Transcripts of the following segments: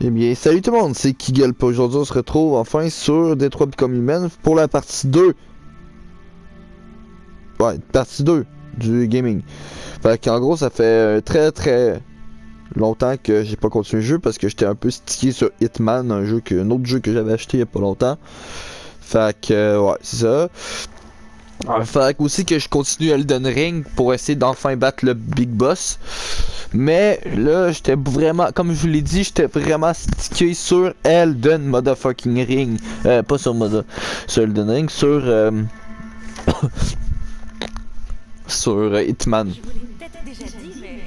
Eh bien, salut tout le monde, c'est Kigel. Aujourd'hui, on se retrouve enfin sur Detroit Become Human pour la partie 2. Ouais, partie 2 du gaming. Fait qu'en gros, ça fait très longtemps que j'ai pas continué le jeu parce que j'étais un peu stické sur Hitman, un autre jeu que j'avais acheté il y a pas longtemps. Fait que, ouais, c'est ça. Fait que aussi que je continue Elden Ring pour essayer d'enfin battre le Big Boss. Mais là, j'étais vraiment, comme je vous l'ai dit, j'étais vraiment stické sur Elden Motherfucking Ring. Pas sur Elden Ring, sur Hitman. Je vous l'ai peut-être déjà dit, mais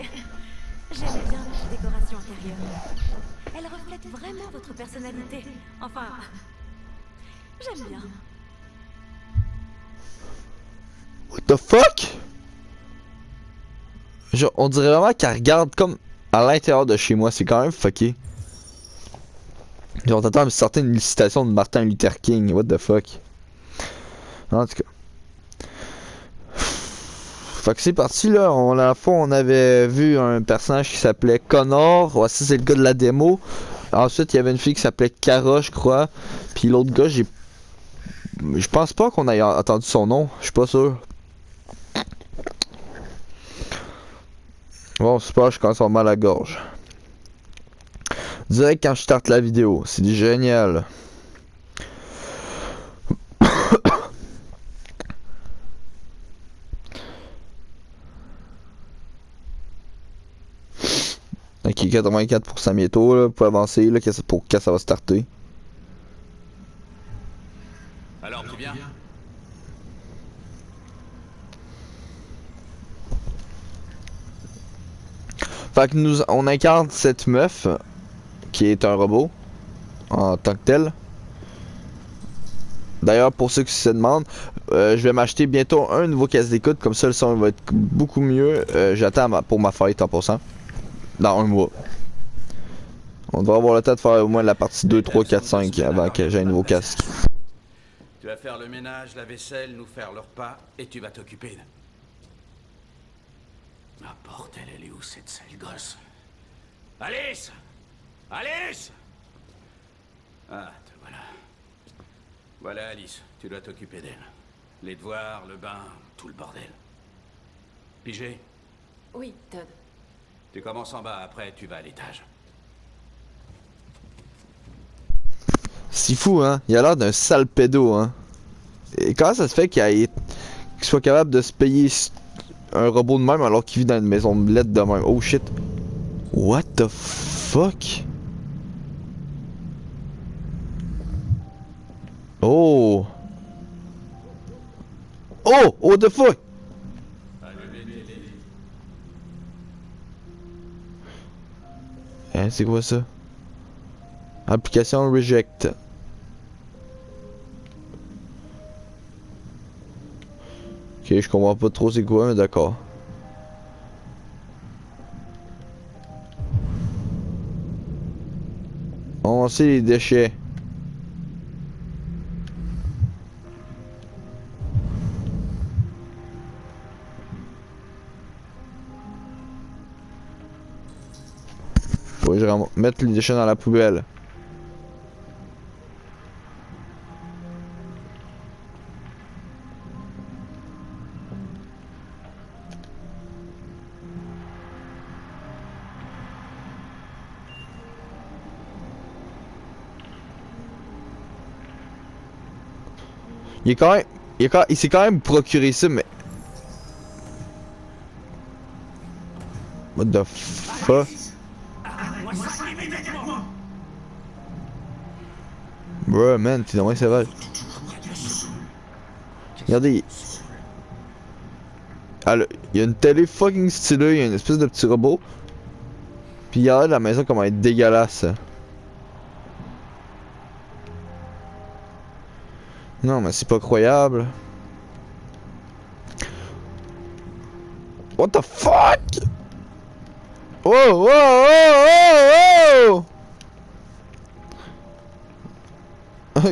j'aime bien votre décoration intérieure. Elle reflète vraiment votre personnalité. Enfin, j'aime bien. What the fuck? Genre, on dirait vraiment qu'elle regarde comme à l'intérieur de chez moi, c'est quand même fucké. Genre, t'entends me sortir une citation de Martin Luther King, what the fuck? En tout cas. Fait que c'est parti là, à la fois on avait vu un personnage qui s'appelait Connor, voici c'est le gars de la démo. Ensuite il y avait une fille qui s'appelait Kara je crois. Puis l'autre gars je pense pas qu'on ait entendu son nom, je suis pas sûr. Bon super, je commence à avoir mal à la gorge. Direct quand je starte la vidéo, c'est génial. Ok, 84% bientôt là, pour avancer là, pour quand ça va starter. Alors, tu viens? Fait que on incarne cette meuf qui est un robot en tant que tel. D'ailleurs, pour ceux qui se demandent, je vais m'acheter bientôt un nouveau casque d'écoute, comme ça le son va être beaucoup mieux. J'attends pour ma fête en passant. Dans un mois. On devrait avoir le temps de faire au moins la partie 2, 3, 4, 5 avant que j'ai un nouveau casque. Tu vas faire le ménage, la vaisselle, nous faire le repas, et tu vas t'occuper de... Ah bordel, elle est où cette sale gosse? Alice! Alice! Ah, te voilà. Voilà Alice, tu dois t'occuper d'elle. Les devoirs, le bain, tout le bordel. Pigé? Oui, Todd. Tu commences en bas, après tu vas à l'étage. C'est fou, hein? Il a l'air d'un sale pédo, hein? Et comment ça se fait qu'il soit capable de se payer un robot de même alors qu'il vit dans une maison de lettres de même? Oh shit. What the fuck? Oh! Oh! What the fuck? Hein, c'est quoi ça? Application reject. Ok, je comprends pas trop c'est quoi, mais d'accord. On sait les déchets. Faut que je mettre les déchets dans la poubelle. Il s'est quand même procuré ça, mais... What the fuck? Bruh, man, t'es vraiment sauvage. Regardez. Il y a une télé fucking stylée, il y a une espèce de petit robot. Puis regardez la maison comment elle est dégueulasse. Non, mais c'est pas croyable. What the fuck? Oh, oh, oh, oh, oh!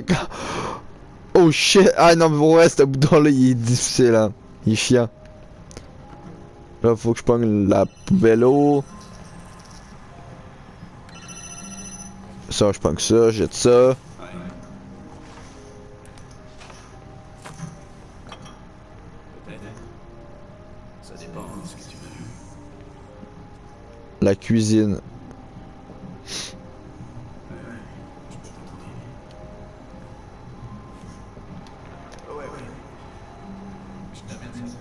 Oh shit! Ah non, mais ouais, ce bouton-là, il est difficile, hein. Il est chiant. Là, faut que je prenne la poubelle eau. Ça, je prends que ça, jette ça. Peut-être. Ça dépend de ce que tu veux. La cuisine. Ouais. Je t'amène ça.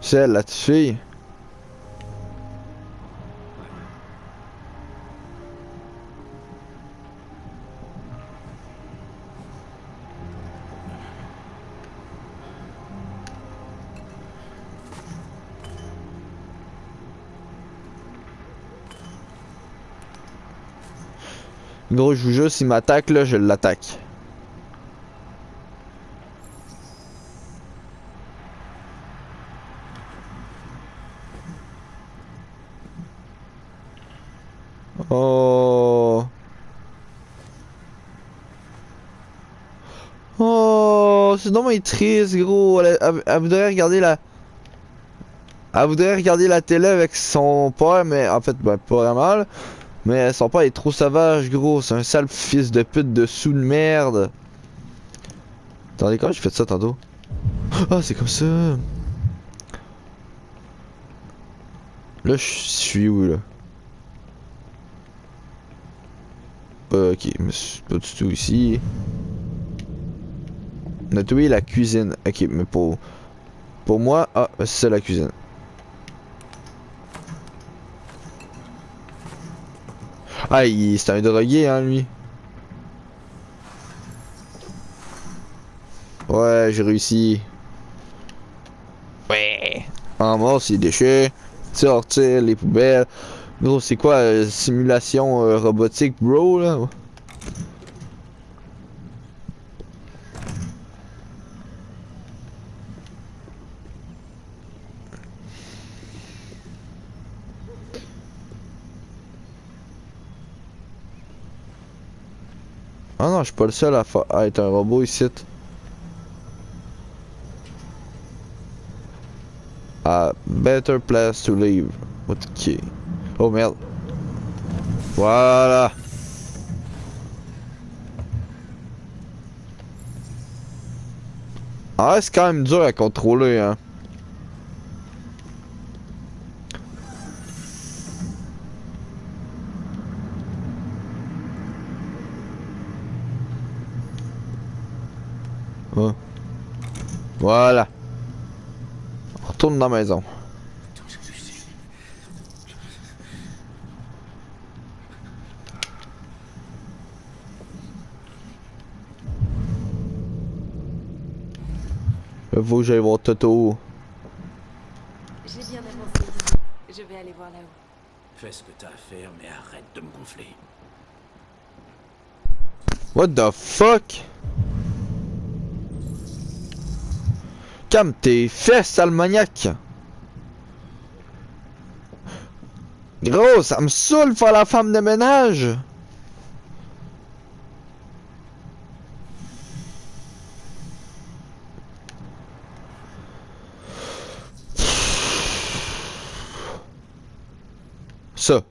C'est la petite fille. Gros, je vous jure, s'il m'attaque là, je l'attaque. Oh. Oh, c'est dommage triste, gros. Elle voudrait regarder la... Elle voudrait regarder la télé avec son père, mais en fait, ben, pas vraiment, là. Mais son père est trop sauvage, gros. C'est un sale fils de pute de sous de merde. Attendez, quand j'ai fait ça tantôt? Ah, c'est comme ça. Là, je suis où, là? Ok, mais c'est pas du tout ici. Nettoyer la cuisine. Ok, mais pour moi, ah, c'est ça la cuisine. Ah, c'est un drogué, hein, lui. Ouais, j'ai réussi. Ouais. En mort, c'est les déchets. Sortir les poubelles. Gros, c'est quoi, simulation robotique, bro, là? Ah non, je suis pas le seul à être un robot ici. Ah, better place to live. Ok. Oh merde. Voilà. Ah, c'est quand même dur à contrôler, hein. Oh. Voilà. On retourne dans la maison. Faut que j'aille voir Toto. J'ai bien avancé ici. Je vais aller voir là-haut. Fais ce que t'as à faire, mais arrête de me gonfler. What the fuck? Calme tes fesses, sale maniaque! Gros, ça me saoule faire la femme de ménage! Ça.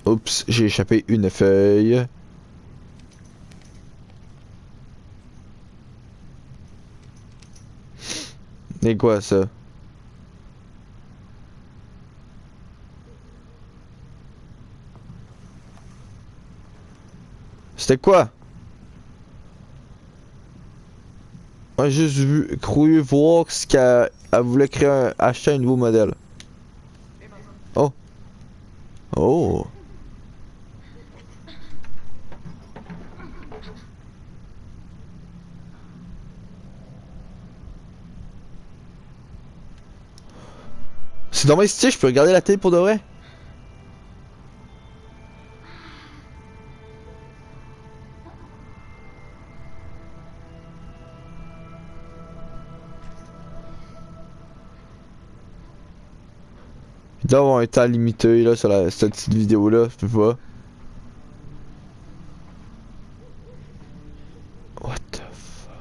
Oups, j'ai échappé une feuille. Et quoi ça? C'était quoi? Moi j'ai juste cru voir ce qu'elle voulait créer acheter un nouveau modèle. Oh. Oh. C'est dans mes styles, je peux regarder la télé pour de vrai? Il doit avoir un temps limité là sur cette petite vidéo là, je peux pas. What the fuck?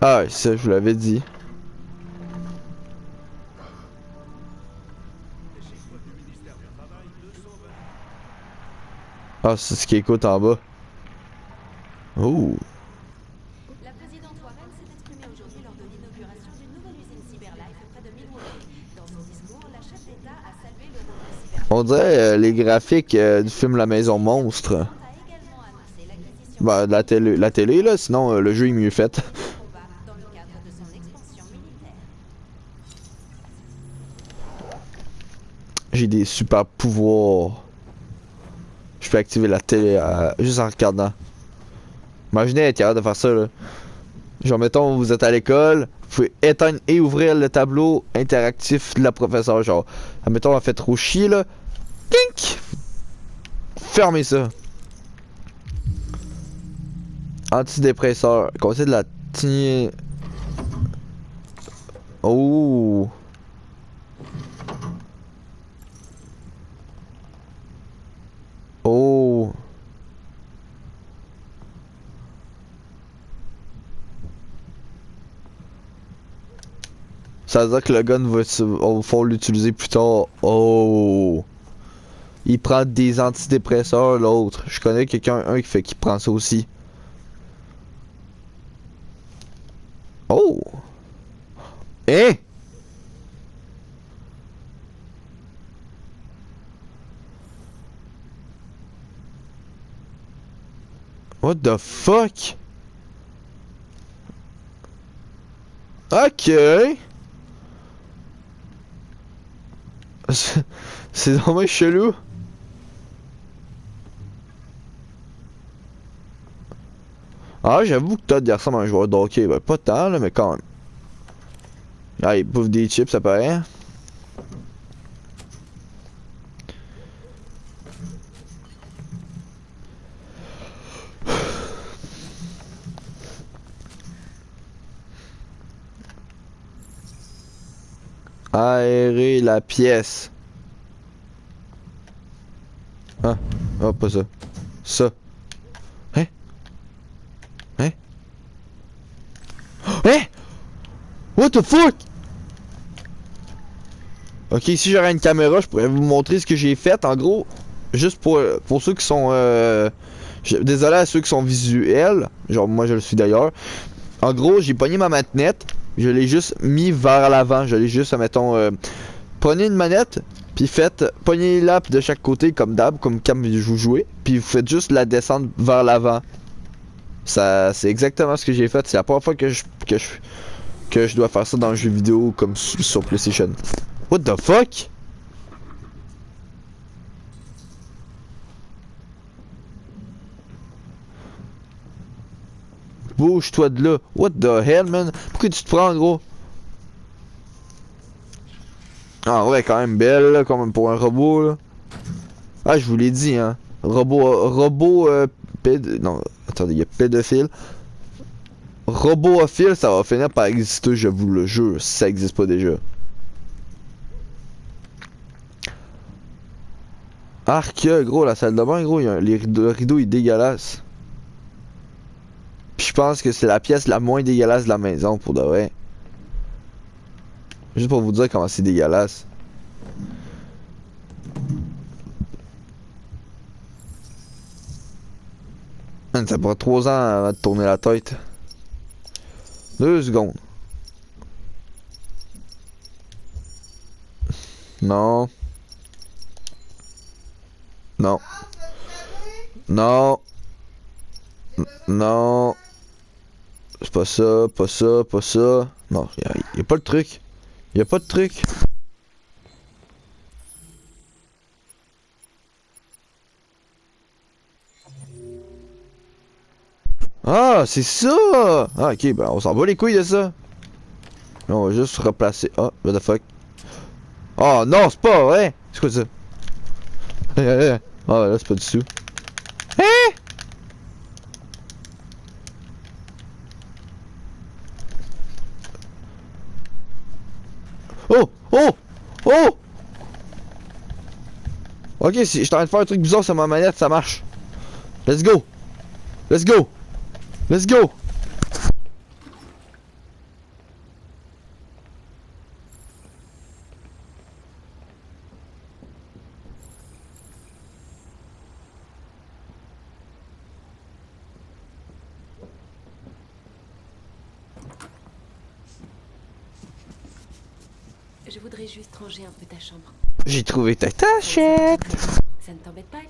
Ah, ça, je vous l'avais dit. Ah, c'est ce qui écoute en bas. Oh. La présidente Warren s'est exprimée aujourd'hui lors de l'inauguration d'une nouvelle usine Cyberlife près de Milwaukee. Dans son discours, la chef d'État a salué le rôle de Cyberlife. On dirait les graphiques du film La Maison Monstre. A également annoncé l'acquisition Bah, de la télé là, sinon le jeu est mieux fait. de combat dans le cadre de son expansion militaire. J'ai des super pouvoirs. Je peux activer la télé juste en regardant. Imaginez être capable de faire ça là. Genre mettons vous êtes à l'école, vous pouvez éteindre et ouvrir le tableau interactif de la professeure. Genre, admettons elle fait trop chier là. Clink! Fermez ça. Antidépresseur. Conseil de la tigner. Oh. Oh. Ça veut dire que le gun va faut l'utiliser plus tard. Oh. Il prend des antidépresseurs l'autre. Je connais quelqu'un qui prend ça aussi. Oh. Hein? What the fuck? Ok. C'est vraiment chelou. Ah, j'avoue que Todd il ressemble à un joueur de hockey. Ben, pas tant, là, mais quand même. Ah, il bouffe des chips, ça paraît. Aérer la pièce. Ah, oh, pas ça. Ça. Hein? Hein? Hein? What the fuck? Ok, si j'aurais une caméra, je pourrais vous montrer ce que j'ai fait. En gros, juste pour ceux qui sont... désolé à ceux qui sont visuels. Genre, moi je le suis d'ailleurs. En gros, j'ai pogné ma manette. Je l'ai juste mis vers l'avant. Je l'ai juste, mettons... prenez une manette, puis faites... Pognez-la de chaque côté, comme d'hab, comme quand vous jouez. Puis vous faites juste la descendre vers l'avant. Ça, c'est exactement ce que j'ai fait. C'est la première fois que je dois faire ça dans un jeu vidéo comme sur PlayStation. What the fuck? Bouge-toi de là. What the hell, man? Pourquoi tu te prends, gros? Ah ouais, quand même belle, là, quand même pour un robot, là. Ah, je vous l'ai dit, hein. Robot, non, attendez, il y a pédophile. Robophile, ça va finir par exister, je vous le jure, si ça existe pas déjà. Arc, gros, la salle de bain, gros, le rideau est dégueulasse. Puis je pense que c'est la pièce la moins dégueulasse de la maison, pour de vrai. Juste pour vous dire comment c'est dégueulasse. Man, ça prend 3 ans avant de tourner la tête. 2 secondes. Non. Non. Non. Non. C'est pas ça, pas ça, pas ça. Non, y a pas de truc. Y a pas de truc. Ah, c'est ça! Ah, ok, ben on s'en bat les couilles de ça. On va juste replacer. Ah, what the fuck? Oh non, c'est pas vrai! C'est quoi ça? Ah, là, c'est pas du tout. Hein? Oh! Oh! Oh! Ok, si je suis en train de faire un truc bizarre sur ma manette, ça marche. Let's go! Let's go! Let's go! Je voudrais juste ranger un peu ta chambre. J'ai trouvé ta tachette. Ça ne t'embête pas, Alice?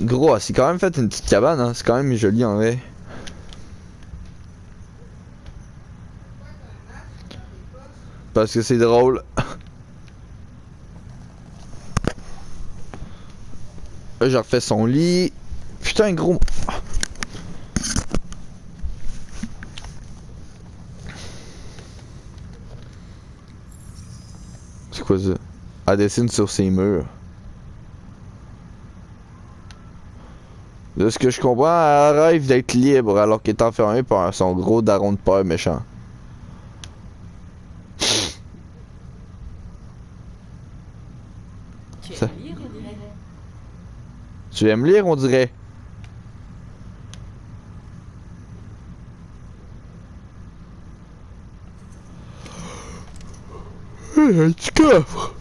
Gros, c'est quand même fait une petite cabane, hein. C'est quand même joli en vrai. Parce que c'est drôle. Là, j'ai refait son lit. Putain, gros. C'est quoi ça? Elle dessine sur ses murs. De ce que je comprends, elle rêve d'être libre alors qu'elle est enfermée par son gros daron de père méchant. Tu Ça. aimes lire, on dirait. Tu aimes lire, on dirait? Un petit coffre!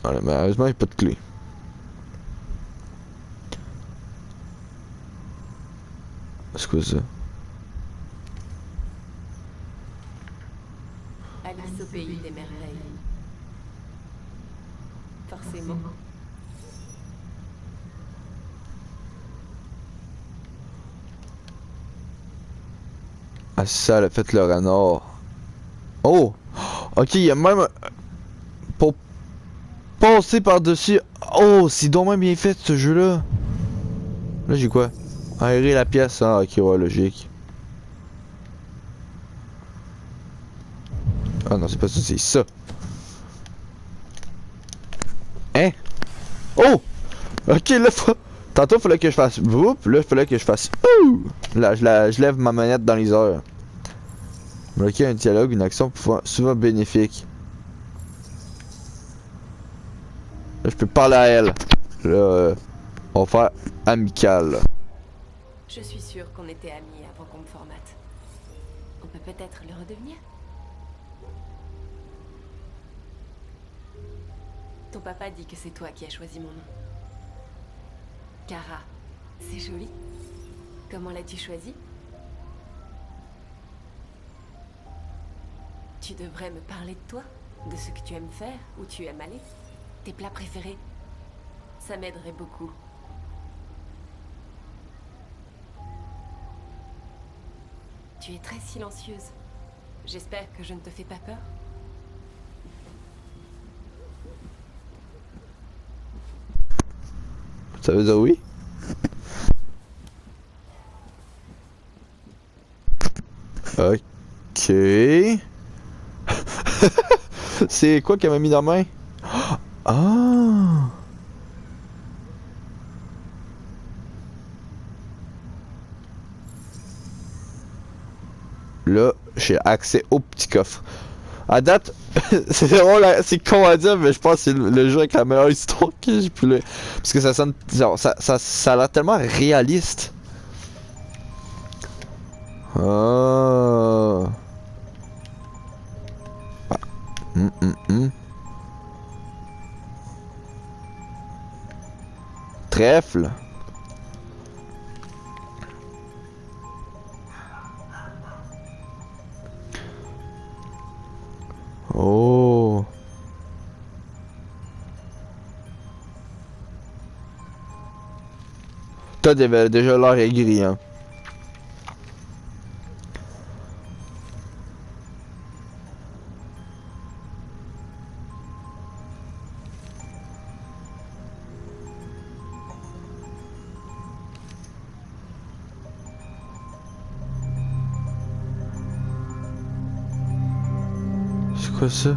Voilà, malheureusement, il n'y a pas de clé. C'est quoi ça? Alice au pays des merveilles. Forcément. Ah, c'est ça, elle a fait le renard. Oh! Ok, il y a même... Pour passer par-dessus... Oh, c'est dommage bien fait, ce jeu-là. Là, j'ai quoi? Aérer la pièce, hein? Ok, ouais, logique. Ah non, c'est pas ça, c'est ça. Hein? Oh! Ok, là, tantôt, il fallait que je fasse... Oups, là, il fallait que je fasse... Ouh! Là, je lève ma manette dans les airs. Bloquer un dialogue, une action souvent bénéfique. Là, je peux parler à elle. Là, on va faire amical. Je suis sûre qu'on était amis avant qu'on me formate. On peut peut-être le redevenir? Ton papa dit que c'est toi qui as choisi mon nom. Kara, c'est joli. Comment l'as-tu choisi? Tu devrais me parler de toi, de ce que tu aimes faire, où tu aimes aller, tes plats préférés. Ça m'aiderait beaucoup. Tu es très silencieuse. J'espère que je ne te fais pas peur. Ça veut dire oui? Ok. C'est quoi qu'elle m'a mis dans la main? Ah! Là, j'ai accès au petit coffre. À date, c'est vraiment c'est con à dire, mais je pense que c'est le jeu avec la meilleure histoire que j'ai pu le... Parce que ça sonne... Genre, ça a l'air tellement réaliste. Ah. Trèfle. Oh. Toi, t'avais déjà l'air aigri, hein. C'est quoi ça?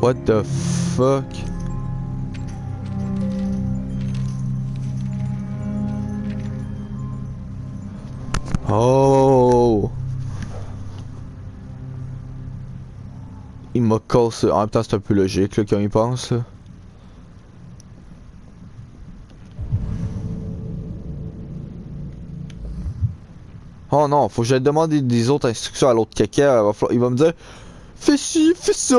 What the fuck? Oh! Il m'a cassé. En même temps, c'est un peu logique là, quand il pense. Là. Oh non, faut que j'aille demander des autres instructions à l'autre caca. Il va me dire, fais ci, fais ça.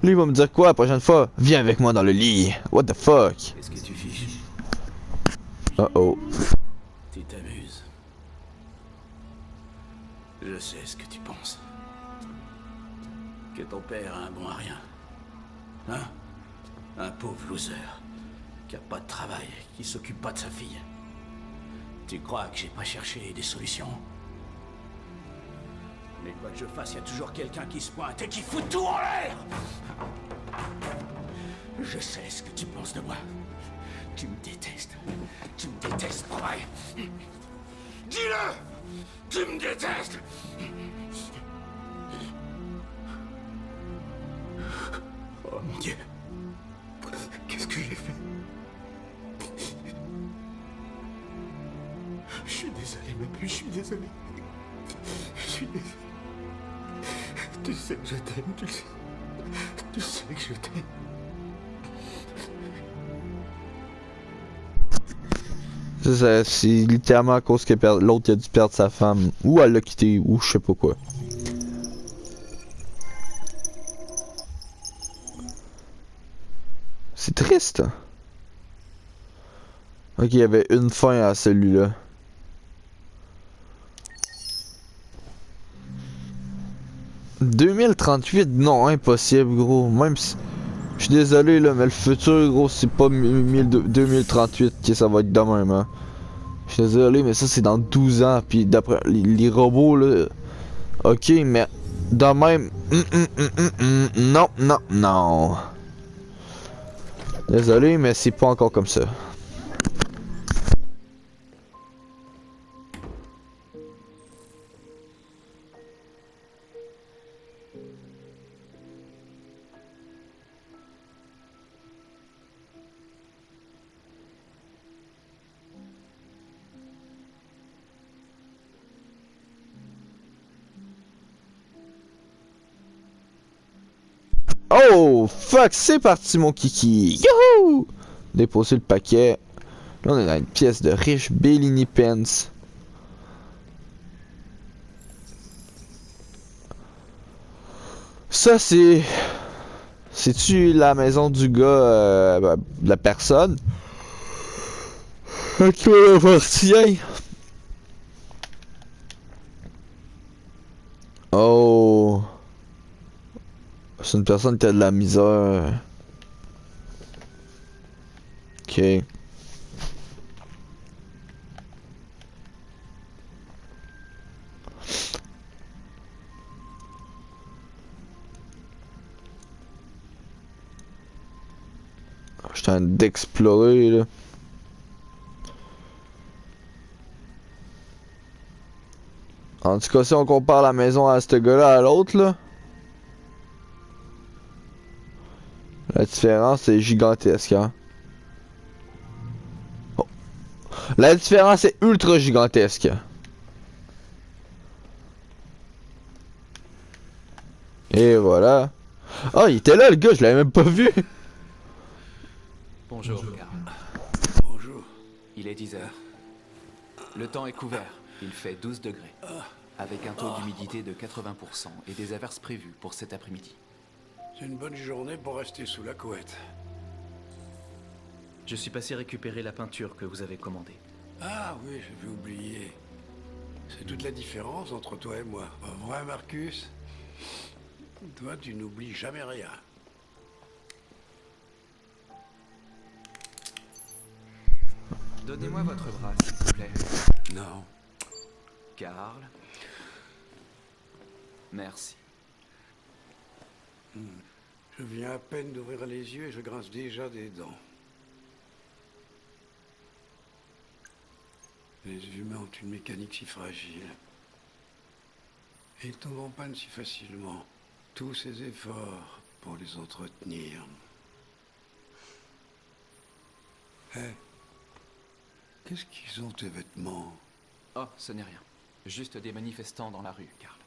Lui, il va me dire quoi la prochaine fois? Viens avec moi dans le lit. What the fuck? Qu'est-ce que tu fiches? Uh oh. Tu t'amuses. Je sais ce que tu penses. Que ton père a un bon à rien. Hein? Un pauvre loser. Qui a pas de travail, qui s'occupe pas de sa fille. Tu crois que j'ai pas cherché des solutions? Mais quoi que je fasse, y a toujours quelqu'un qui se pointe et qui fout tout en l'air! Je sais ce que tu penses de moi. Tu me détestes. Tu me détestes, pas vrai? Dis-le! Tu me détestes! Oh mon Dieu. Qu'est-ce que j'ai fait? Je suis désolé, ma puce, je suis désolé. Je suis désolé. Tu sais que je t'aime, tu le sais. Tu sais que je t'aime. C'est littéralement à cause que l'autre a dû perdre sa femme. Ou elle l'a quitté, ou je sais pas quoi. C'est triste. Ok, il y avait une fin à celui-là. « 2038, non, impossible, gros. Même si... Je suis désolé, là, mais le futur, gros, c'est pas 2038 que ça va être demain, hein. Je suis désolé, mais ça, c'est dans 12 ans. Puis d'après les robots, là... Ok, mais... De même... Non, non, non. Désolé, mais c'est pas encore comme ça. Oh, fuck, c'est parti, mon kiki. Youhou! Déposer le paquet. Là, on est dans une pièce de riche Bellini Pence. Ça, c'est... C'est-tu la maison du gars, de la personne? À qui on appartient? Oh... C'est une personne qui a de la misère. Ok. Je suis en train d'explorer là. En tout cas, si on compare la maison à ce gars-là à l'autre là. La différence est gigantesque, hein. Oh. La différence est ultra gigantesque. Et voilà. Oh, il était là le gars, je l'avais même pas vu. Bonjour, Carl. Bonjour. Il est 10 heures. Le temps est couvert. Il fait 12 degrés. Avec un taux d'humidité de 80% et des averses prévues pour cet après-midi. C'est une bonne journée pour rester sous la couette. Je suis passé récupérer la peinture que vous avez commandée. Ah oui, j'avais oublié. C'est toute la différence entre toi et moi. Pas vrai, Marcus? Toi, tu n'oublies jamais rien. Donnez-moi votre bras, s'il vous plaît. Non. Carl. Merci. Je viens à peine d'ouvrir les yeux et je grince déjà des dents. Les humains ont une mécanique si fragile. Et ils tombent en panne si facilement. Tous ces efforts pour les entretenir. Hé, qu'est-ce qu'ils ont tes vêtements? Oh, ce n'est rien. Juste des manifestants dans la rue, Carl.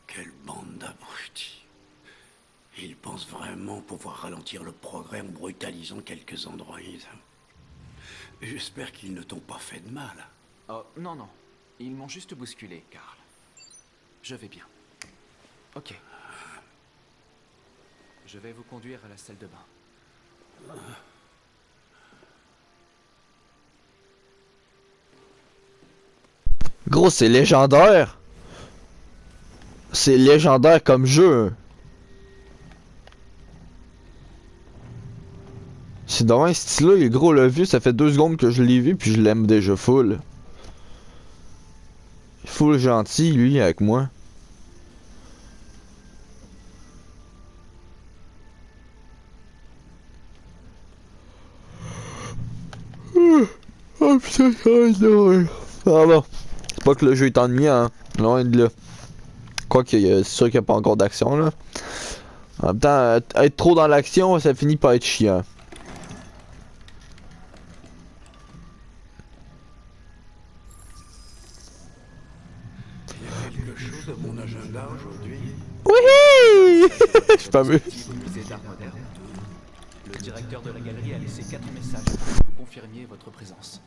Quelle bande d'abrutis. Ils pensent vraiment pouvoir ralentir le progrès en brutalisant quelques androïdes. J'espère qu'ils ne t'ont pas fait de mal. Oh, non, non. Ils m'ont juste bousculé, Karl. Je vais bien. Ok. Je vais vous conduire à la salle de bain. Gros, c'est légendaire! C'est légendaire comme jeu! C'est dans un style-là, il gros le vieux, ça fait 2 secondes que je l'ai vu, puis je l'aime déjà full. Full gentil, lui, avec moi. Oh putain, ça va être drôle. Ah bon. C'est pas que le jeu est ennuyant, hein. Loin de là. Quoique, c'est sûr qu'il n'y a pas encore d'action, là. En même temps, être trop dans l'action, ça finit par être chiant. Il y a quelque chose dans mon agenda aujourd'hui. Wouhi! Je suis pas vu. Musée d'art moderne. Le directeur de la galerie a laissé 4 messages pour que vous confirmiez votre présence.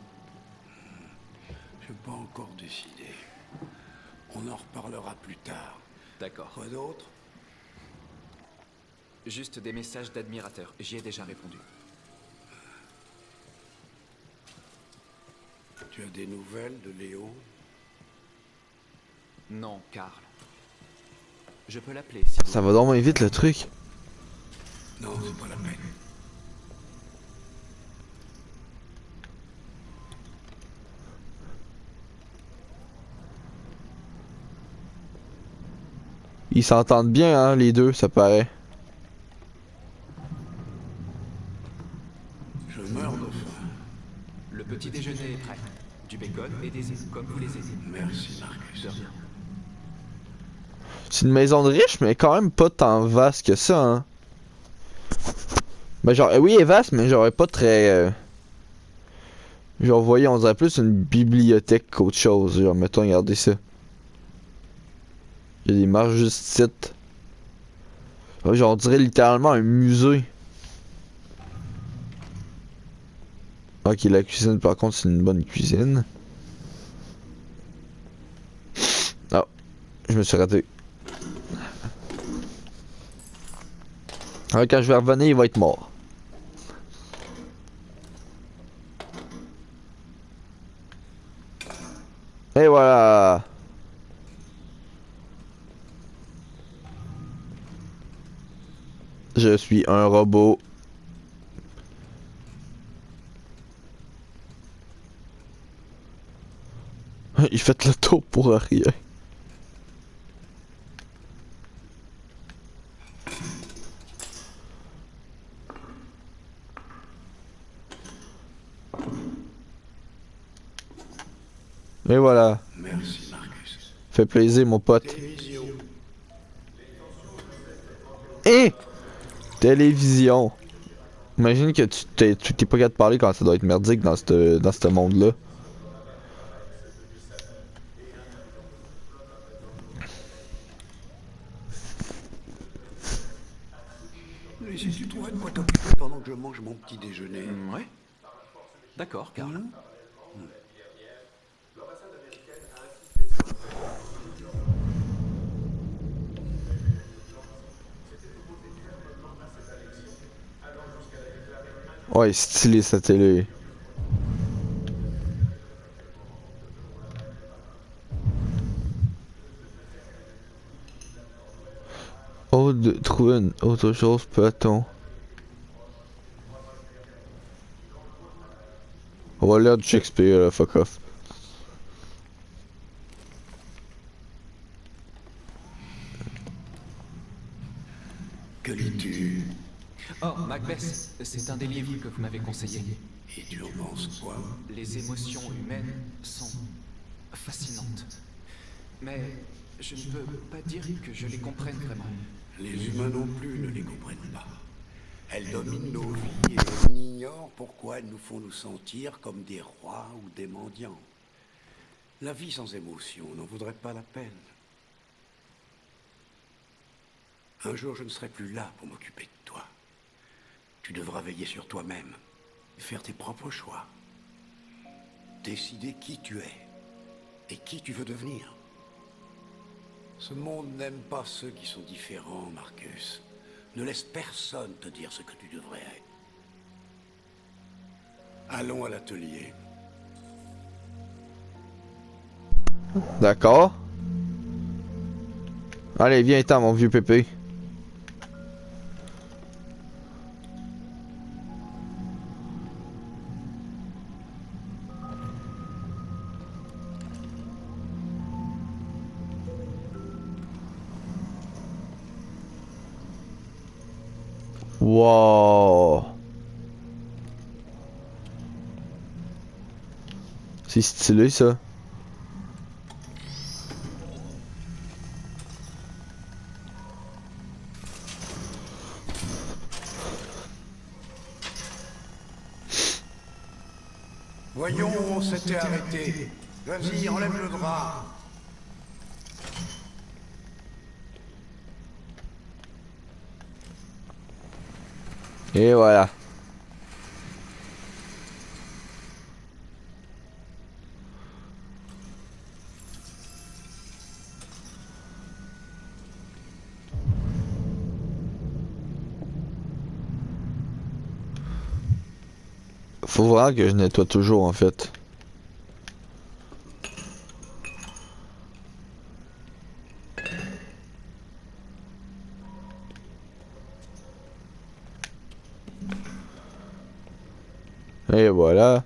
Je n'ai pas encore décidé. On en reparlera plus tard. D'accord. Quoi d'autre? Juste des messages d'admirateurs. J'y ai déjà répondu. Tu as des nouvelles de Léo? Non, Karl. Je peux l'appeler si vous... Ça va dormir vite le truc. Non, c'est pas la peine. Ils s'entendent bien, hein, les deux, ça paraît. Je meurs de faim. Le petit déjeuner est prêt. Du bacon et des œufs, comme vous les aimez. Merci, Marcus. De rien. C'est une maison de riche, mais quand même pas tant vaste que ça, hein. Ben genre, oui, elle est vaste, mais genre, elle est pas très... Genre, vous voyez, on dirait plus une bibliothèque qu'autre chose. Genre, mettons, regardez ça. Il y a des marches juste ici. Ouais, genre, on dirait littéralement un musée. Ok, la cuisine, par contre, c'est une bonne cuisine. Ah, je me suis raté. Alors, quand je vais revenir, il va être mort. Et voilà. Je suis un robot. Il fait le tour pour rien. Et voilà. Merci, Marcus. Fait plaisir, mon pote. Télévision. Et télévision. Imagine que tu t'es pas capable de parler quand ça doit être merdique dans ce monde-là. Mais si tu trouves de quoi t'occuper pendant que je mange mon petit déjeuner. Ouais. D'accord, Karl. Hein? Ouais, stylé sa télé. Oh, de trouver une autre chose, peut-on? On va lire du Shakespeare, là, fuck off. Que lis-tu? Oh, Macbeth, c'est un des livres que vous m'avez conseillé. Et tu en penses quoi? Les émotions humaines sont fascinantes. Mais je ne peux pas dire que je les comprenne vraiment. Les humains non plus ne les comprennent pas. Elles dominent nos vies et on ignore pourquoi elles nous font nous sentir comme des rois ou des mendiants. La vie sans émotion n'en vaudrait pas la peine. Un jour, je ne serai plus là pour m'occuper de toi. Tu devras veiller sur toi-même, faire tes propres choix, décider qui tu es et qui tu veux devenir. Ce monde n'aime pas ceux qui sont différents, Marcus. Ne laisse personne te dire ce que tu devrais être. Allons à l'atelier. D'accord. Allez, viens-t'en, mon vieux pépé. Wow. C'est stylé ça. Voyons où on s'était arrêté. Vas-y, enlève le drap. Et voilà. Faut voir que je nettoie toujours en fait. Et voilà.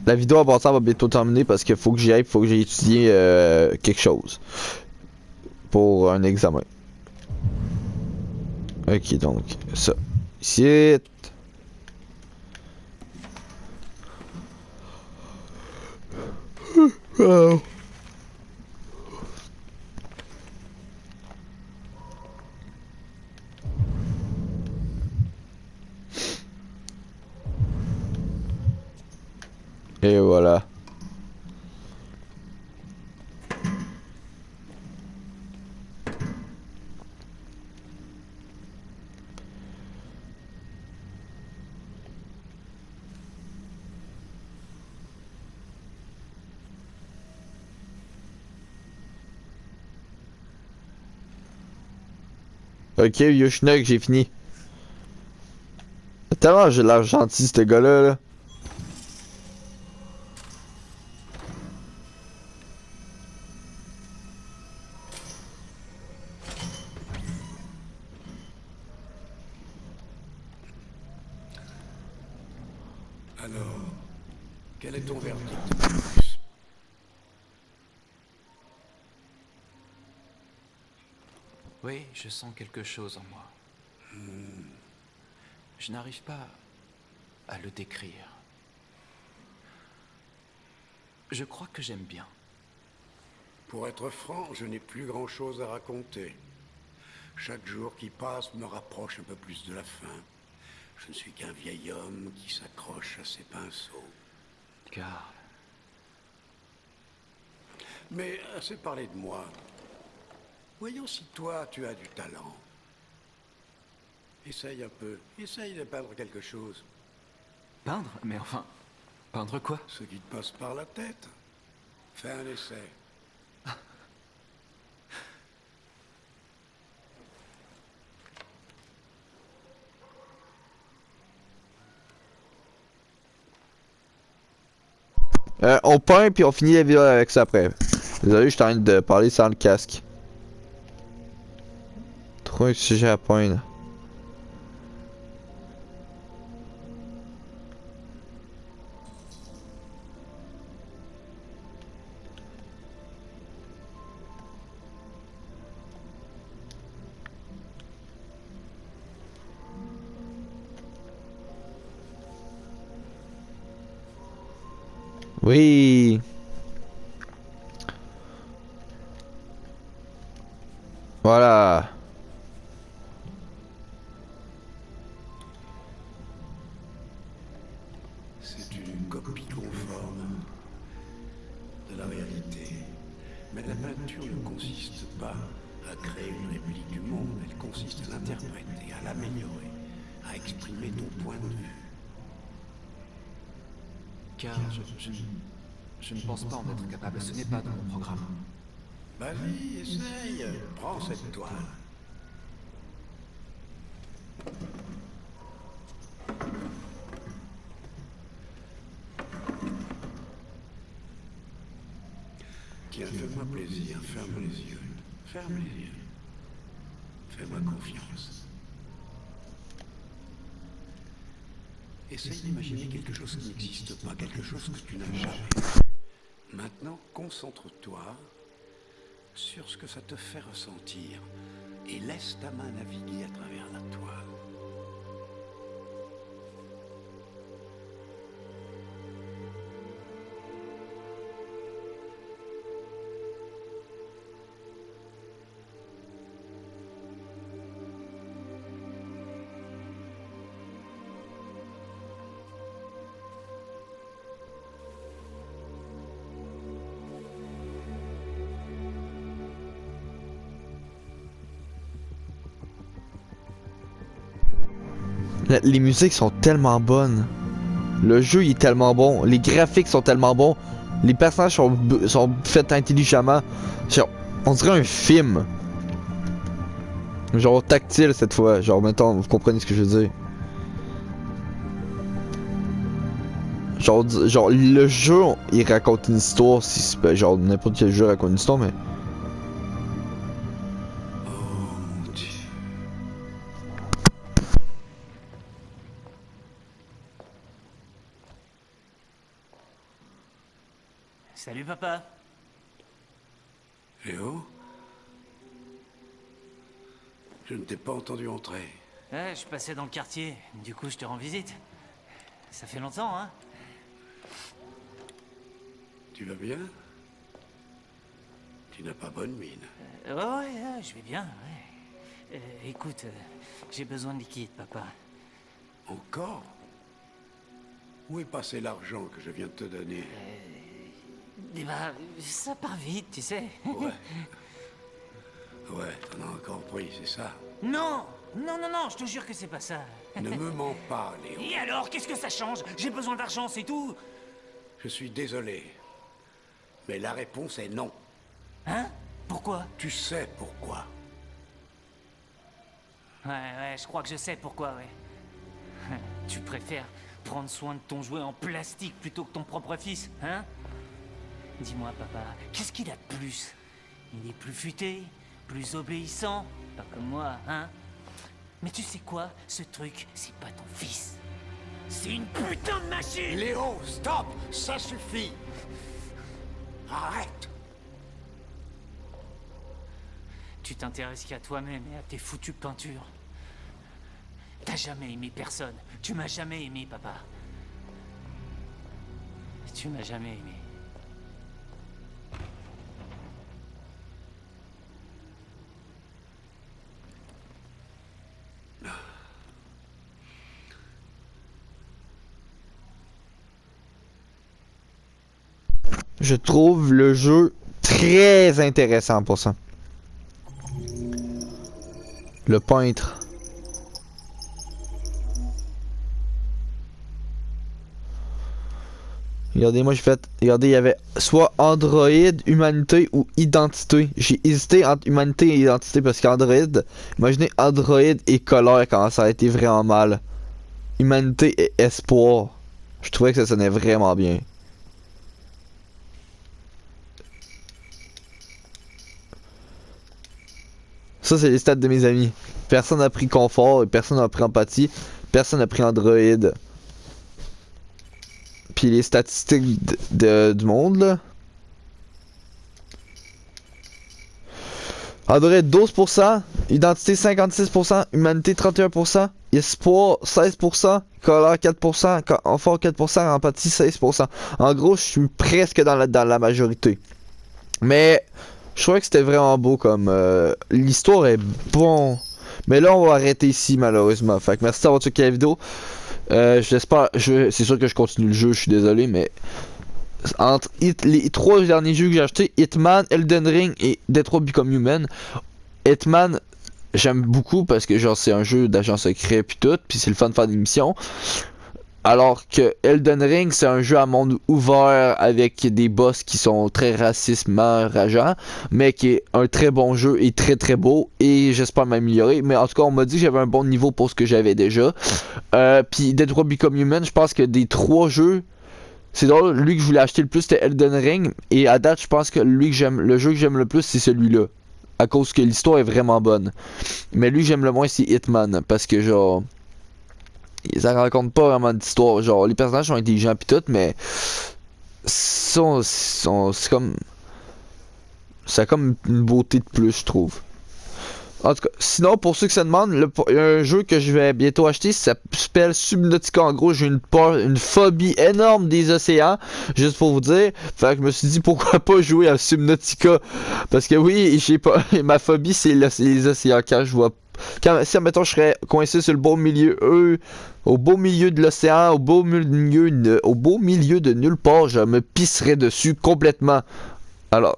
La vidéo à passant va bientôt terminer parce qu'il faut que j'y aille, faut que j'aille étudier quelque chose. Pour un examen. Ok, donc, ça. Ici. Oh. Et voilà. Ok, Yoshinock, j'ai fini. Tellement j'ai l'air gentil, ce gars-là. Là. Alors, quel est ton verdict, Marcus? Oui, je sens quelque chose en moi. Je n'arrive pas à le décrire. Je crois que j'aime bien. Pour être franc, je n'ai plus grand-chose à raconter. Chaque jour qui passe me rapproche un peu plus de la fin. Je ne suis qu'un vieil homme qui s'accroche à ses pinceaux. Karl. Mais assez parlé de moi. Voyons si toi, tu as du talent. Essaye un peu. Essaye de peindre quelque chose. Peindre? Mais enfin, peindre quoi? Ce qui te passe par la tête. Fais un essai. On peint puis on finit la vidéo avec ça après. Désolé, je suis en train de parler sans le casque. Trop un sujet à peindre. Oui. Voilà. C'est une copie conforme de la réalité. Mais la peinture ne consiste pas à créer une réplique du monde, elle consiste à l'interpréter, à l'améliorer, à exprimer ton point de vue. Car Je ne pense pas en être capable, ce n'est pas dans mon programme. Vas-y, essaye. Prends cette toile. Tiens, fais-moi plaisir, ferme les yeux. Ferme les yeux. Fais-moi confiance. Essaye d'imaginer quelque chose qui n'existe pas, quelque chose que tu n'as jamais vu. Maintenant, concentre-toi sur ce que ça te fait ressentir et laisse ta main naviguer à travers la toile. Les musiques sont tellement bonnes. Le jeu il est tellement bon. Les graphiques sont tellement bons. Les personnages sont faits intelligemment. Genre, on dirait un film. Genre tactile cette fois. Genre maintenant, vous comprenez ce que je veux dire. Genre le jeu, il raconte une histoire. Genre n'importe quel jeu raconte une histoire, mais... Salut papa. Léo? Je ne t'ai pas entendu entrer. Ouais, je passais dans le quartier, du coup je te rends visite. Ça fait longtemps, hein? Tu vas bien? Tu n'as pas bonne mine. Ouais, je vais bien, ouais. Écoute, j'ai besoin de liquide, papa. Encore? Où est passé l'argent que je viens de te donner? Eh ben, ça part vite, tu sais. Ouais. Ouais, t'en as encore pris, c'est ça? Non, je te jure que c'est pas ça. Ne me mens pas, Léo. Et alors, qu'est-ce que ça change? J'ai besoin d'argent, c'est tout. Je suis désolé. Mais la réponse est non. Hein? Pourquoi? Tu sais pourquoi. Ouais, je crois que je sais pourquoi, ouais. Tu préfères prendre soin de ton jouet en plastique plutôt que ton propre fils, hein? Dis-moi, papa, qu'est-ce qu'il a de plus? Il est plus futé, plus obéissant, pas comme moi, hein? Mais tu sais quoi? Ce truc, c'est pas ton fils. C'est une putain de machine! Léo, stop! Ça suffit! Arrête! Tu t'intéresses qu'à toi-même et à tes foutues peintures. T'as jamais aimé personne. Tu m'as jamais aimé, papa. Tu m'as jamais aimé. Je trouve le jeu très intéressant pour ça. Le peintre. Regardez, moi j'ai fait... Regardez, il y avait soit Android, Humanité ou Identité. J'ai hésité entre Humanité et Identité parce qu'Android... Imaginez Android et Colère quand ça a été vraiment mal. Humanité et Espoir. Je trouvais que ça sonnait vraiment bien. Ça, c'est les stats de mes amis. Personne n'a pris confort et personne n'a pris empathie. Personne n'a pris Android. Puis les statistiques du monde, là. Android 12%, Identité 56%, Humanité 31%, Espoir 16%, Colère 4%, Confort 4%, Empathie 16%. En gros, je suis presque dans la majorité. Mais... je trouvais que c'était vraiment beau comme... l'histoire est bon. Mais là, on va arrêter ici, malheureusement. Fait que merci d'avoir checké la vidéo. J'espère... c'est sûr que je continue le jeu, je suis désolé, mais... entre les 3 derniers jeux que j'ai achetés, Hitman, Elden Ring et Detroit Become Human. Hitman, j'aime beaucoup parce que genre c'est un jeu d'agent secret puis tout, puis c'est le fun de faire des missions. Alors que Elden Ring, c'est un jeu à monde ouvert avec des boss qui sont très racistement rageants, mais qui est un très bon jeu et très très beau, et j'espère m'améliorer. Mais en tout cas, on m'a dit que j'avais un bon niveau pour ce que j'avais déjà. Puis Detroit Become Human, je pense que des 3 jeux, c'est drôle, lui que je voulais acheter le plus c'était Elden Ring, et à date, je pense que le jeu que j'aime le plus c'est celui-là, à cause que l'histoire est vraiment bonne. Mais lui que j'aime le moins c'est Hitman, parce que genre... ça raconte pas vraiment d'histoire, genre les personnages sont intelligents pis tout, mais c'est comme ça a comme une beauté de plus, je trouve. En tout cas, sinon pour ceux que ça demande, il y a un jeu que je vais bientôt acheter, ça s'appelle Subnautica. En gros, j'ai une phobie énorme des océans, juste pour vous dire. Fait que je me suis dit pourquoi pas jouer à Subnautica, parce que oui, j'ai pas ma phobie c'est les océans. Quand je vois si admettons je serais coincé sur le beau milieu, au beau milieu de l'océan, au beau milieu de nulle part, je me pisserais dessus complètement. Alors,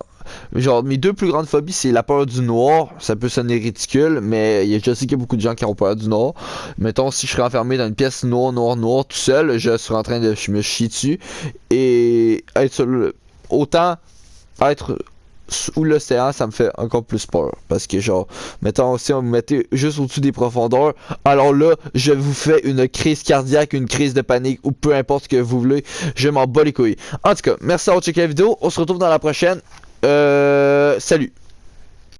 genre mes 2 plus grandes phobies c'est la peur du noir, ça peut sonner ridicule, mais je sais qu'il y a beaucoup de gens qui ont peur du noir. Mettons si je serais enfermé dans une pièce noire tout seul, je serais en train de me chier dessus, et autant être sous l'océan, ça me fait encore plus peur. Parce que genre, mettons, si on me mettait juste au-dessus des profondeurs, alors là, je vous fais une crise cardiaque, une crise de panique, ou peu importe ce que vous voulez, je m'en bats les couilles. En tout cas, merci d'avoir checké la vidéo, on se retrouve dans la prochaine. Salut!